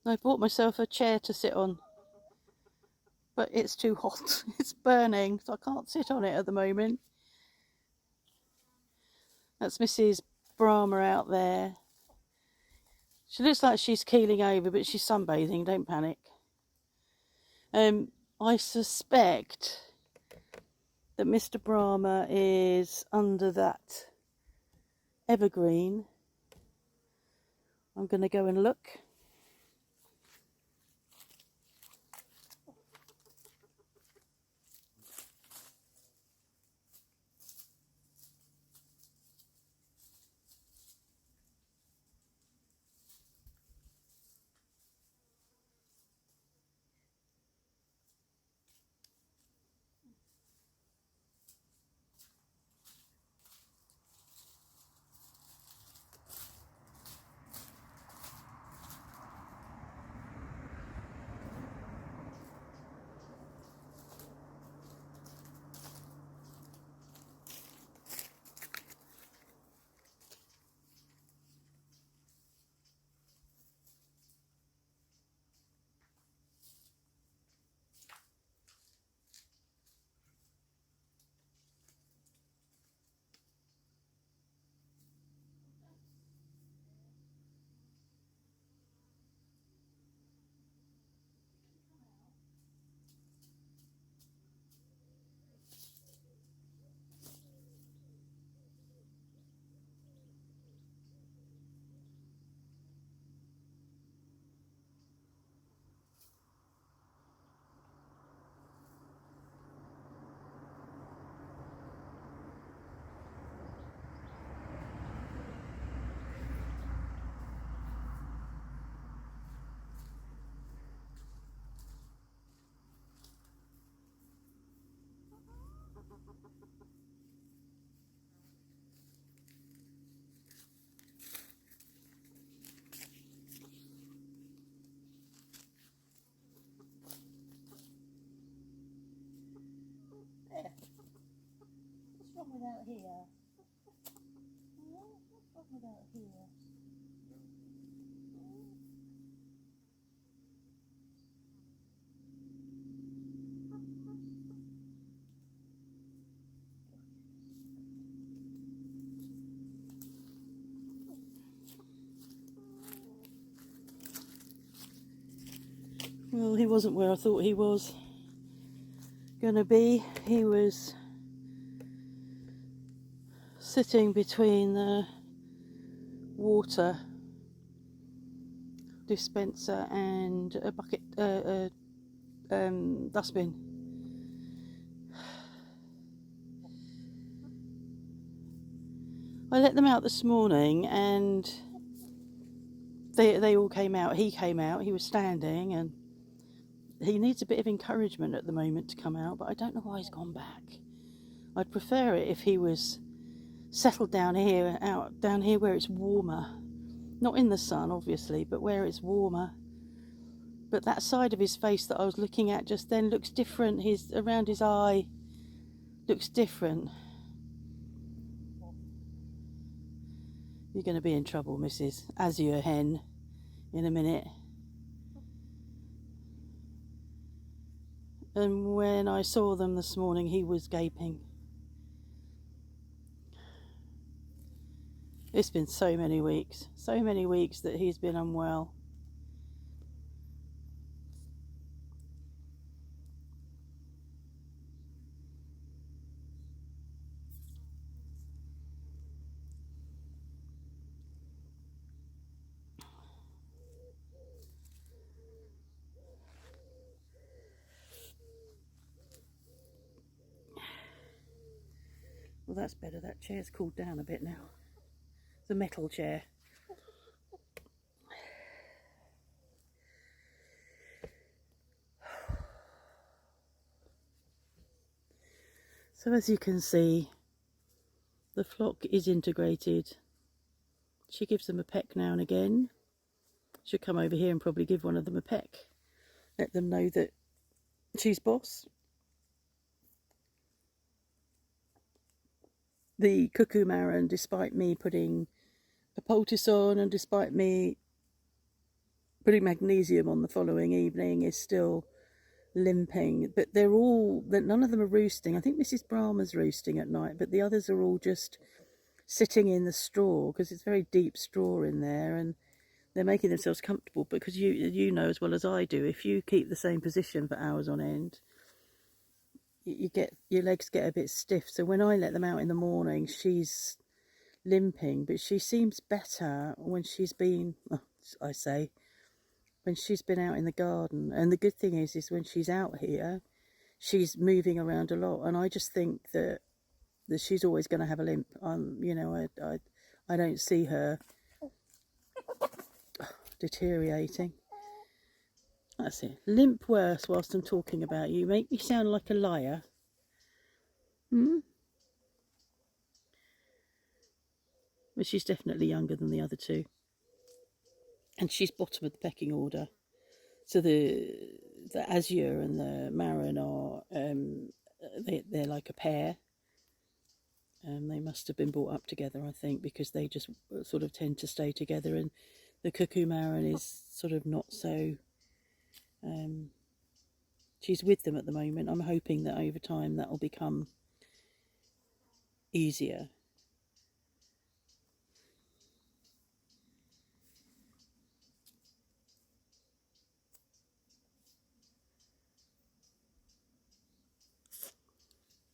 I bought myself a chair to sit on, but it's too hot. It's burning, so I can't sit on it at the moment. That's Mrs Brahma out there. She looks like she's keeling over, but she's sunbathing, don't panic. I suspect that Mr Brahma is under that evergreen. I'm going to go and look. There. What's wrong with out here? What's wrong with out here? Well, he wasn't where I thought he was going to be. He was sitting between the water dispenser and a bucket, dustbin. I let them out this morning and they all came out. He came out, he was standing, and he needs a bit of encouragement at the moment to come out, but I don't know why he's gone back. I'd prefer it if he was settled down here, out down here where it's warmer. Not in the sun, obviously, but where it's warmer. But that side of his face that I was looking at just then looks different. His around his eye looks different. You're going to be in trouble, Mrs. Azure Hen, in a minute. And when I saw them this morning, he was gaping. It's been so many weeks that he's been unwell. Well, that's better. That chair's cooled down a bit now. It's a metal chair. So as you can see, the flock is integrated. She gives them a peck now and again. She'll come over here and probably give one of them a peck. Let them know that she's boss. The cuckoo marron, despite me putting a poultice on and despite me putting magnesium on the following evening, is still limping. But none of them are roosting. I think Mrs Brahma's roosting at night, but the others are all just sitting in the straw, because it's very deep straw in there, and they're making themselves comfortable. Because you know as well as I do, if you keep the same position for hours on end, you get your legs get a bit stiff. So when I let them out in the morning, she's limping, but she seems better when she's been, I say, when she's been out in the garden. And the good thing is when she's out here, she's moving around a lot, and I just think that she's always going to have a limp. You know, I don't see her deteriorating. That's it. Limp worse whilst I'm talking about you. Make me sound like a liar. But she's definitely younger than the other two. And she's bottom of the pecking order. So the Azure and the Marin are, they're like a pair. They must have been brought up together, I think, because they just sort of tend to stay together. And the Cuckoo Marin is sort of not so... she's with them at the moment. I'm hoping that over time that will become easier.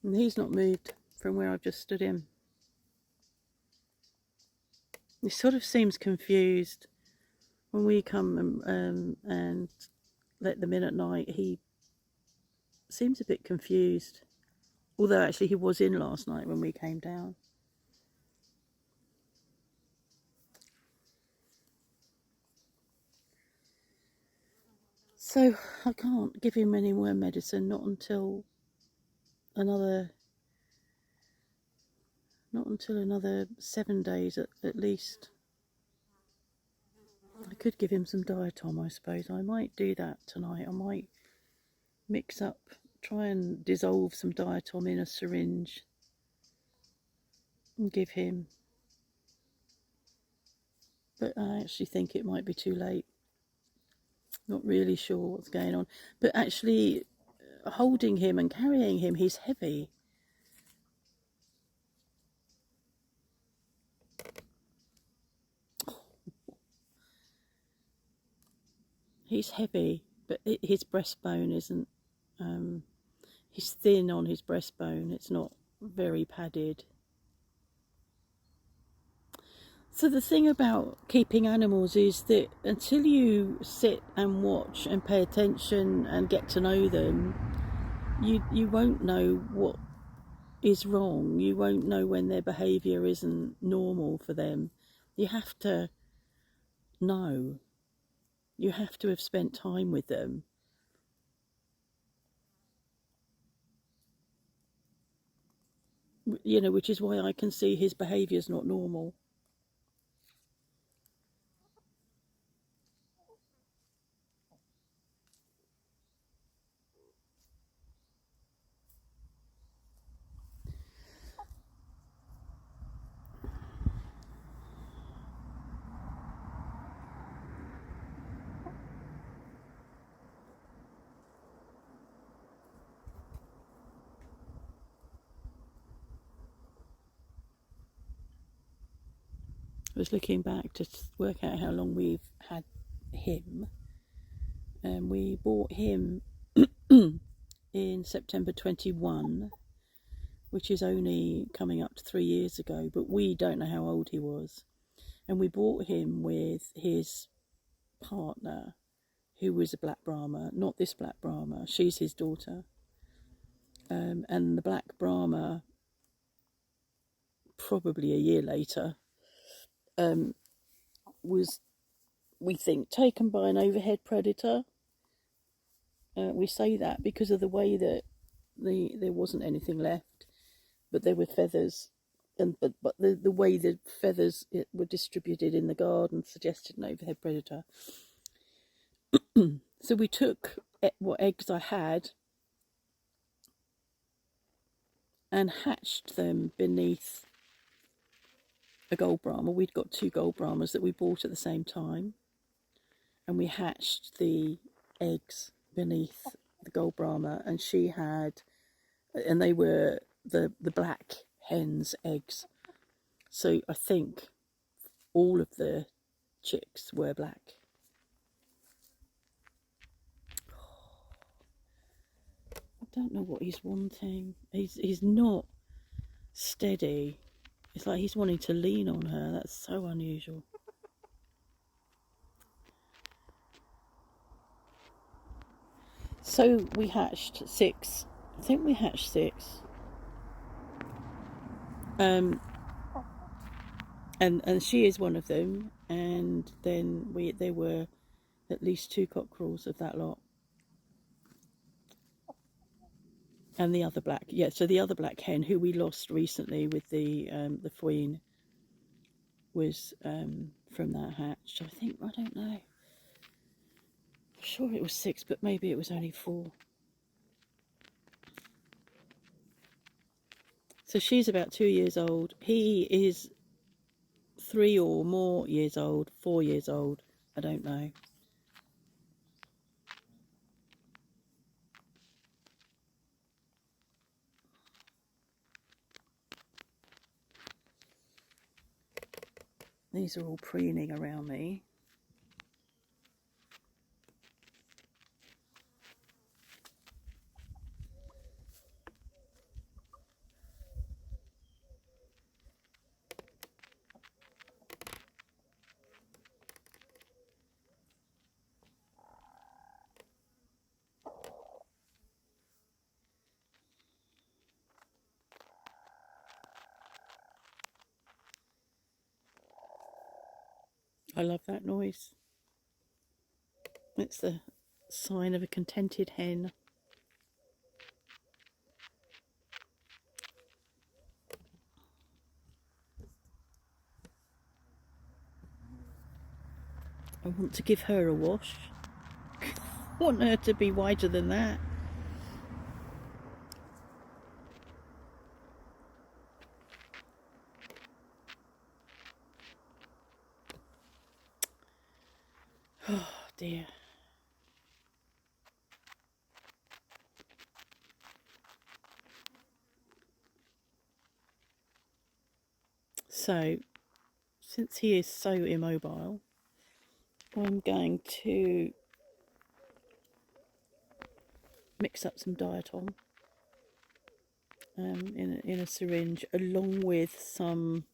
And he's not moved from where I've just stood him. He sort of seems confused. When we come and let them in at night, he seems a bit confused. Although actually he was in last night when we came down. So I can't give him any more medicine, not until another 7 days at least. I could give him some diatom, I suppose. I might do that tonight. I might try and dissolve some diatom in a syringe and give him. But I actually think it might be too late. Not really sure what's going on. But actually, holding him and carrying him, he's heavy. He's heavy, but his breastbone isn't... he's thin on his breastbone. It's not very padded. So the thing about keeping animals is that until you sit and watch and pay attention and get to know them, you won't know what is wrong. You won't know when their behaviour isn't normal for them. You have to know. You have to have spent time with them. You know, which is why I can see his behaviour's not normal. I was looking back to work out how long we've had him, and we bought him in September 21, which is only coming up to 3 years ago, but we don't know how old he was. And we bought him with his partner, who was a black Brahma, not this black Brahma, she's his daughter. And the black Brahma, probably a year later, was, we think, taken by an overhead predator. We say that because of the way that there wasn't anything left, but there were feathers, and but the way the feathers were distributed in the garden suggested an overhead predator. So we took what eggs I had and hatched them beneath a gold Brahma. We'd got 2 gold Brahmas that we bought at the same time, and we hatched the eggs beneath the gold Brahma, and she had, and they were the black hen's eggs. So I think all of the chicks were black. I don't know what he's wanting. He's not steady. It's like he's wanting to lean on her. That's so unusual. So we hatched 6. I think we hatched 6. And she is one of them. And then there were at least 2 cockerels of that lot. And the other black, yeah. So the other black hen, who we lost recently with the queen, was from that hatch. I think, I don't know. I'm sure it was 6, but maybe it was only 4. So she's about 2 years old. He is 3 or more years old, 4 years old. I don't know. These are all preening around me. I love that noise. It's the sign of a contented hen. I want to give her a wash. I want her to be whiter than that. Oh dear. So, since he is so immobile, I'm going to mix up some diatom in a syringe, along with something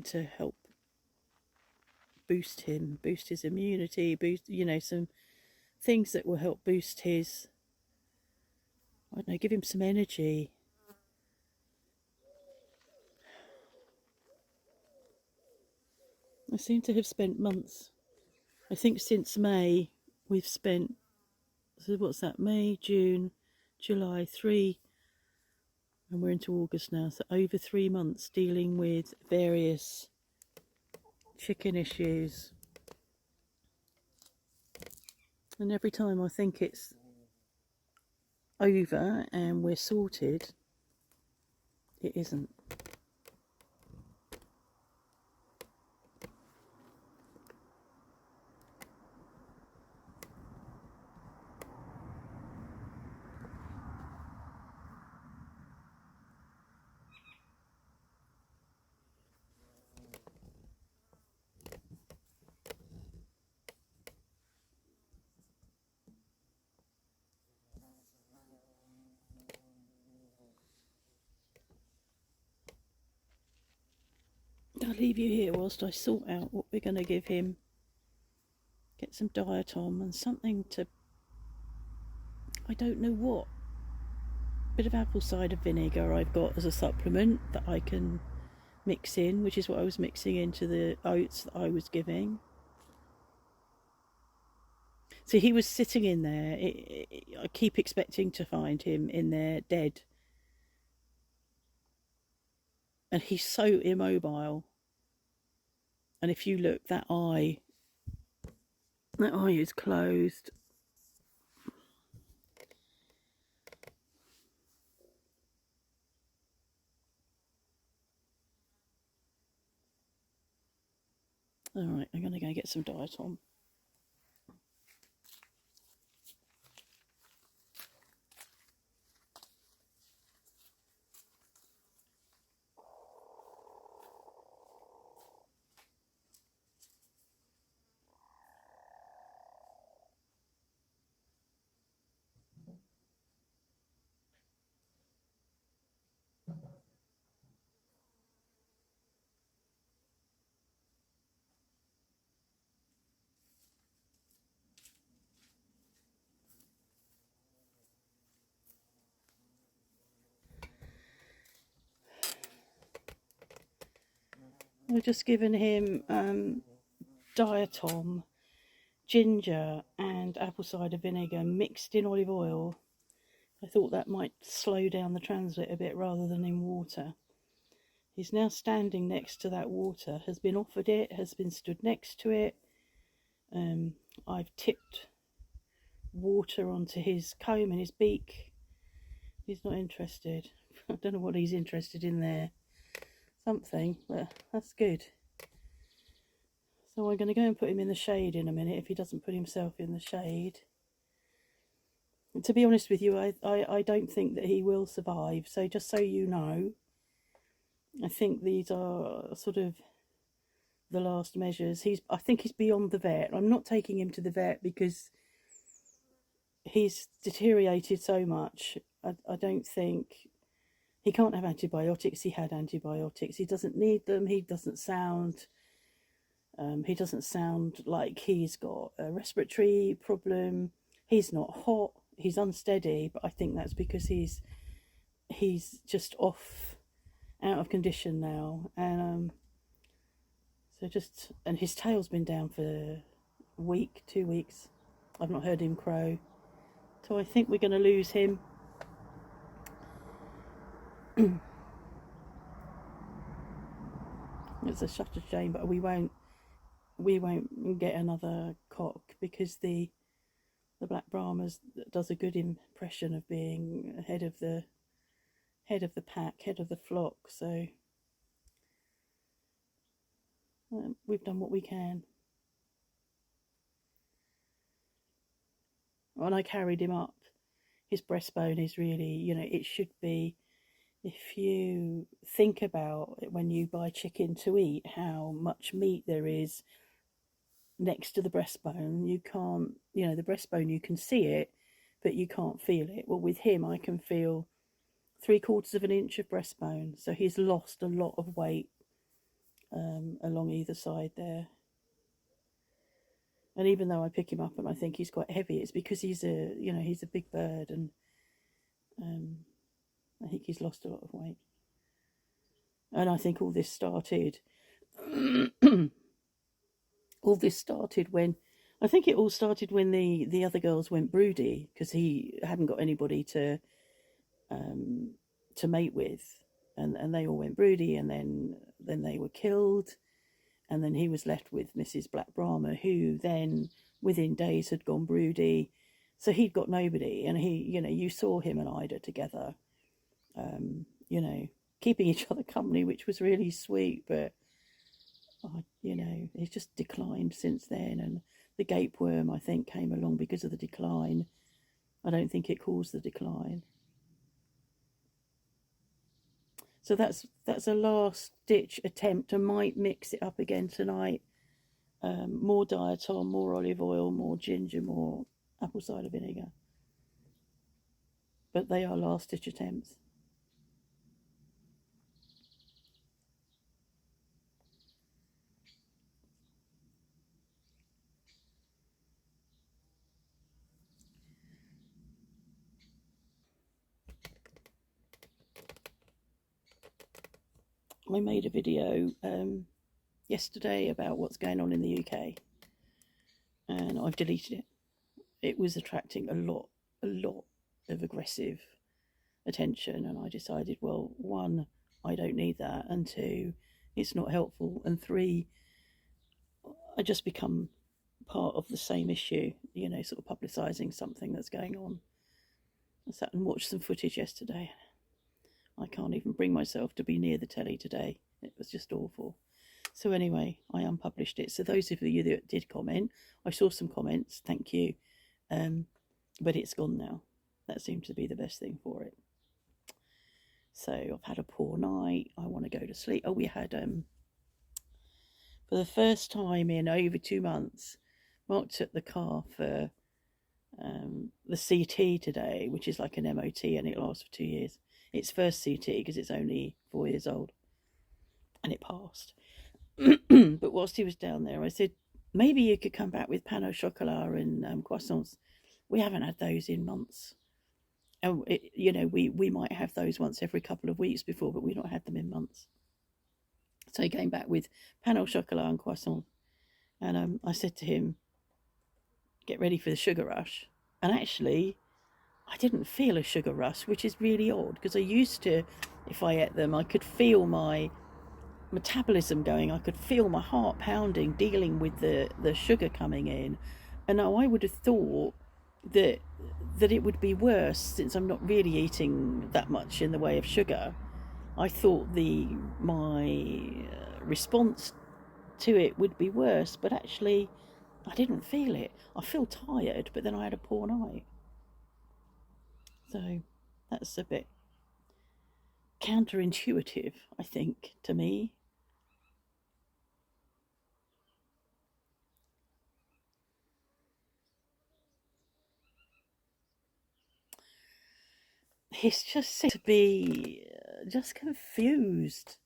to help boost his immunity, some things that will help boost his, I don't know, give him some energy. I seem to have spent months. I think since May, we've spent, so what's that, May, June, July, 3, and we're into August now, so over 3 months dealing with various chicken issues. And every time I think it's over and we're sorted, it isn't. I'll leave you here whilst I sort out what we're going to give him. Get some diatom and something to, I don't know what. Bit of apple cider vinegar I've got as a supplement that I can mix in, which is what I was mixing into the oats that I was giving. So he was sitting in there. I keep expecting to find him in there dead. And he's so immobile. And if you look, that eye is closed. Alright, I'm going to go get some diatom. I've just given him diatom, ginger and apple cider vinegar mixed in olive oil. I thought that might slow down the transit a bit rather than in water. He's now standing next to that water, has been offered it, has been stood next to it. I've tipped water onto his comb and his beak. He's not interested. I don't know what he's interested in there. Something, but that's good. So I'm going to go and put him in the shade in a minute if he doesn't put himself in the shade. And to be honest with you, I don't think that he will survive. So just so you know, I think these are sort of the last measures. I think he's beyond the vet. I'm not taking him to the vet because he's deteriorated so much. I don't think he can't have antibiotics. He had antibiotics. He doesn't need them. He doesn't sound like he's got a respiratory problem. He's not hot. He's unsteady, but I think that's because he's just out of condition now, and and his tail's been down for a week, 2 weeks. I've not heard him crow, so I think we're going to lose him. It's such a shame, but we won't get another cock because the Black Brahmas does a good impression of being head of the pack, head of the flock. So we've done what we can. When I carried him up, his breastbone is really, it should be. If you think about it, when you buy chicken to eat, how much meat there is next to the breastbone, you can't, the breastbone, you can see it, but you can't feel it. Well, with him, I can feel 3/4 of an inch of breastbone. So he's lost a lot of weight along either side there. And even though I pick him up and I think he's quite heavy, it's because he's a big bird, and I think he's lost a lot of weight. And I think all this started when I think it all started when the other girls went broody, because he hadn't got anybody to mate with, and they all went broody, and then they were killed, and then he was left with Mrs. Black Brahma, who then within days had gone broody. So he'd got nobody, and you saw him and Ida together, keeping each other company, which was really sweet. But he's just declined since then, and the gapeworm, I think, came along because of the decline. I don't think it caused the decline. So that's a last ditch attempt. I might mix it up again tonight. More diatom, more olive oil, more ginger, more apple cider vinegar. But they are last ditch attempts. I made a video yesterday about what's going on in the UK, and I've deleted it. It was attracting a lot of aggressive attention, and I decided, well, one, I don't need that, and two, it's not helpful, and three, I just become part of the same issue, sort of publicising something that's going on. I sat and watched some footage yesterday. I can't even bring myself to be near the telly today. It was just awful. So anyway, I unpublished it. So those of you that did comment, I saw some comments. Thank you. But it's gone now. That seemed to be the best thing for it. So I've had a poor night. I want to go to sleep. Oh, we had for the first time in over 2 months, Mark took the car for the CT today, which is like an MOT, and it lasts for 2 years. It's first CT because it's only 4 years old, and it passed. But whilst he was down there, I said, maybe you could come back with pain au chocolat and croissants. We haven't had those in months. And, we might have those once every couple of weeks before, but we've not had them in months. So he came back with pain au chocolat and croissant. And I said to him, get ready for the sugar rush. And actually, I didn't feel a sugar rush, which is really odd, because I used to, if I ate them, I could feel my metabolism going. I could feel my heart pounding, dealing with the sugar coming in. And now I would have thought that it would be worse, since I'm not really eating that much in the way of sugar. I thought my response to it would be worse, but actually I didn't feel it. I feel tired, but then I had a poor night. So that's a bit counterintuitive, I think, to me. He's just seems to be just confused.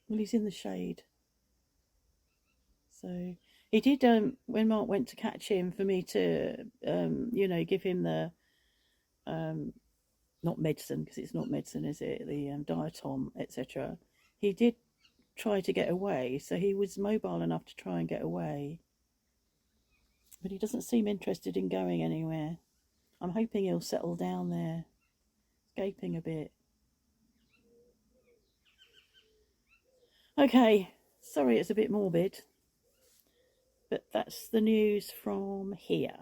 Well, he's in the shade. So he did, when Mark went to catch him for me to, give him the, not medicine, because it's not medicine, is it? The diatom, etc. He did try to get away, so he was mobile enough to try and get away. But he doesn't seem interested in going anywhere. I'm hoping he'll settle down there, gaping a bit. Okay, sorry it's a bit morbid, but that's the news from here.